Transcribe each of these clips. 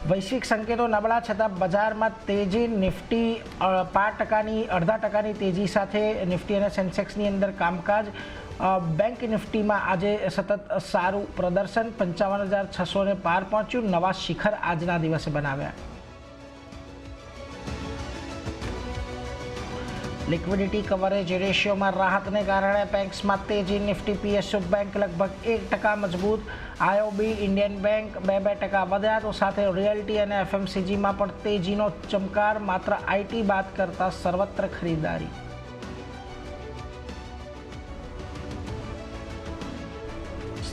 વૈશ્વિક સંકેતો નબળા છતાં બજારમાં તેજી. નિફ્ટી 5%ની 0.5% તેજી સાથે નિફ્ટી અને સેન્સેક્સની અંદર કામકાજ. બેંક નિફ્ટીમાં આજે સતત સારું પ્રદર્શન. 55,600 પાર પહોંચ્યું. નવા શિખર આજના દિવસે બનાવ્યા. લિક્વિડિટી કવરેજ રેશિયોમાં રાહતને કારણે બેંક્સમાં તેજી. નિફ્ટી પીએસયુ બેંક લગભગ 1% મજબૂત. આઈઓબી ઇન્ડિયન બેંક 2% વધ્યા. તો સાથે રિયલ્ટી અને એફએમસીજીમાં પણ તેજીનો ચમકાર. માત્ર આઈટી બાદ કરતા સર્વત્ર ખરીદારી.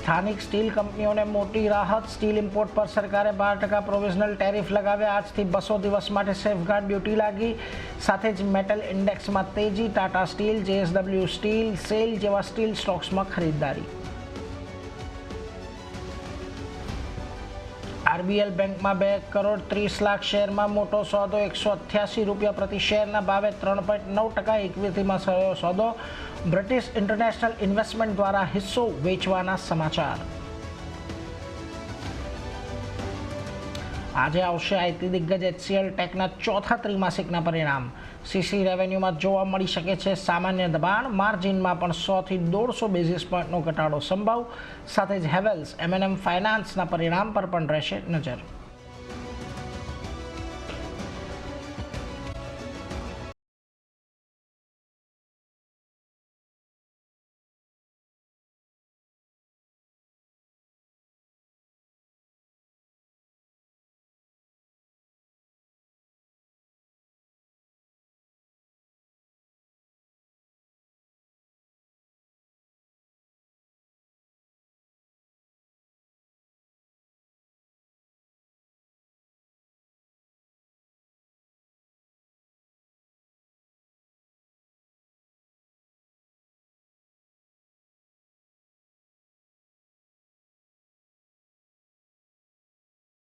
સ્થાનિક સ્ટીલ કંપનીઓને મોટી રાહત. સ્ટીલ ઇમ્પોર્ટ પર સરકારે 12% પ્રોવિઝનલ ટેરિફ લગાવ્યા. આજથી 200 દિવસ માટે સેફગાર્ડ ડ્યુટી લાગી. સાથે જ મેટલ ઇન્ડેક્સમાં તેજી. Tata steel, JSW steel, cell જેવા સ્ટીલ સ્ટોક્સમાં ખરીદારી. આરબીએલ બેંકમાં 2,30,00,000 શેરમાં મોટો સોદો. 188 રૂપિયા પ્રતિ શેરના ભાવે 3.9% ઇક્વિટીમાં થયો સોદો. બ્રિટિશ ઇન્ટરનેશનલ ઇન્વેસ્ટમેન્ટ દ્વારા હિસ્સો વેચવાના સમાચાર. આજે આવશે આઈટી દિગ્ગજ એચસીએલ ટેકના ચોથા ત્રિમાસિકના પરિણામ. સીસી રેવન્યુમાં જોવા મળી શકે છે સામાન્ય દબાણ. માર્જિનમાં પણ 100 થી 150 બેઝિસ પોઈન્ટનો ઘટાડો સંભવ. સાથે જ હેવેલ્સ, એમએનએમ ફાઇનાન્સના પરિણામ પર પણ રહેશે નજર.